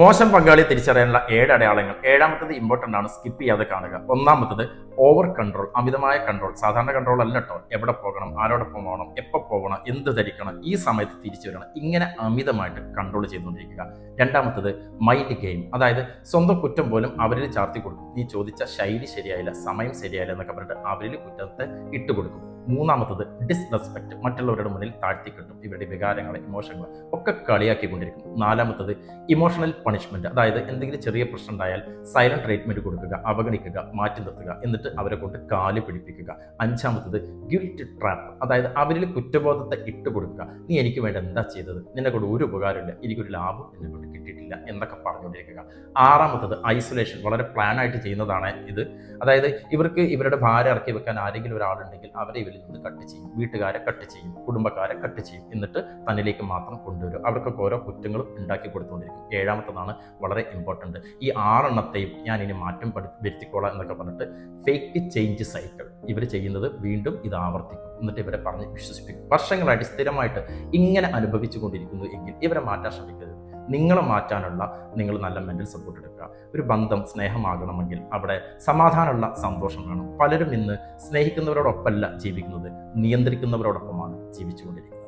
മോശം പങ്കാളിയെ തിരിച്ചറിയാനുള്ള 7 അടയാളങ്ങൾ. ഏഴാമത്തത് ഇമ്പോർട്ടൻ്റ് ആണ്, സ്കിപ്പ് ചെയ്യാതെ കാണുക. ഒന്നാമത്തത് ഓവർ കൺട്രോൾ, അമിതമായ കൺട്രോൾ. സാധാരണ കൺട്രോൾ അല്ല കേട്ടോ. എവിടെ പോകണം, ആരോടൊപ്പം പോകണം, എപ്പോൾ പോകണം, എന്ത് ധരിക്കണം, ഈ സമയത്ത് തിരിച്ചു വരണം, ഇങ്ങനെ അമിതമായിട്ട് കൺട്രോൾ ചെയ്തുകൊണ്ടിരിക്കുക. രണ്ടാമത്തത് മൈൻഡ് ഗെയിം, അതായത് സ്വന്തം കുറ്റം പോലും അവരിൽ ചാർത്തി കൊടുക്കും. നീ ചോദിച്ച ശൈലി ശരിയായില്ല, സമയം ശരിയായില്ല എന്നൊക്കെ പറഞ്ഞിട്ട് അവരിൽ കുറ്റത്തെ ഇട്ടുകൊടുക്കും. മൂന്നാമത്തത് ഡിസ്റെസ്പെക്ട്, മറ്റുള്ളവരുടെ മുന്നിൽ താഴ്ത്തിക്കെട്ടും. ഇവരുടെ വികാരങ്ങളെ, ഇമോഷനുകളെ ഒക്കെ കളിയാക്കിക്കൊണ്ടിരിക്കും. നാലാമത്തത് ഇമോഷണൽ പണിഷ്മെന്റ്, അതായത് എന്തെങ്കിലും ചെറിയ പ്രശ്നം ഉണ്ടായാൽ സൈലന്റ് ട്രീറ്റ്മെന്റ് കൊടുക്കുക, അവഗണിക്കുക, മാറ്റി നിർത്തുക, എന്നിട്ട് അവരെ കൊണ്ട് കാല് പിടിപ്പിക്കുക. അഞ്ചാമത്തത് ഗിൽറ്റ് ട്രാപ്പ്, അതായത് അവരിൽ കുറ്റബോധത്തെ ഇട്ട് കൊടുക്കുക. നീ എനിക്ക് വേണ്ടി എന്താ ചെയ്തത്, നിന്നെ കൊണ്ട് ഒരു ഉപകാരമില്ല, എനിക്കൊരു ലാഭം എന്നെ കൊണ്ട് കിട്ടിയിട്ടില്ല എന്നൊക്കെ പറഞ്ഞുകൊണ്ടിരിക്കുക. ആറാമത്തത് ഐസൊലേഷൻ, വളരെ പ്ലാൻ ആയിട്ട് ചെയ്യുന്നതാണ് ഇത്. അതായത് ഇവർക്ക് ഇവരുടെ ഭാരം ഇറക്കി വെക്കാൻ ആരെങ്കിലും ഒരാളുണ്ടെങ്കിൽ അവരെ ഇവരിൽ നിന്ന് കട്ട് ചെയ്യും, വീട്ടുകാരെ കട്ട് ചെയ്യും, കുടുംബക്കാരെ കട്ട് ചെയ്യും, എന്നിട്ട് തന്നിലേക്ക് മാത്രം കൊണ്ടുവരും. അവർക്കൊക്കെ ഓരോ കുറ്റങ്ങളും ഉണ്ടാക്കി കൊടുത്തുകൊണ്ടിരിക്കും. ഏഴാമത്തതാണ് വളരെ ഇമ്പോർട്ടൻ്റ്. ഈ 6 ഞാൻ ഇനി മാറ്റം വരുത്തിക്കോളാം എന്നൊക്കെ പറഞ്ഞിട്ട് ഫേക്ക് ചേഞ്ച് സൈക്കിൾ ഇവർ ചെയ്യുന്നത് വീണ്ടും ഇത് ആവർത്തിക്കും. എന്നിട്ട് ഇവരെ പറഞ്ഞ് വിശ്വസിപ്പിക്കും. വർഷങ്ങളായിട്ട് സ്ഥിരമായിട്ട് ഇങ്ങനെ അനുഭവിച്ചു കൊണ്ടിരിക്കുന്നു എങ്കിൽ ഇവരെ മാറ്റാൻ ശ്രമിക്കരുത്. നിങ്ങളെ മാറ്റാനുള്ള നിങ്ങൾ നല്ല മെൻ്റൽ സപ്പോർട്ട് എടുക്കുക. ഒരു ബന്ധം സ്നേഹമാകണമെങ്കിൽ അവിടെ സമാധാനമുള്ള സന്തോഷം വേണം. പലരും ഇന്ന് സ്നേഹിക്കുന്നവരോടൊപ്പമല്ല ജീവിക്കുന്നത്, നിയന്ത്രിക്കുന്നവരോടൊപ്പമാണ് ജീവിച്ചുകൊണ്ടിരിക്കുന്നത്.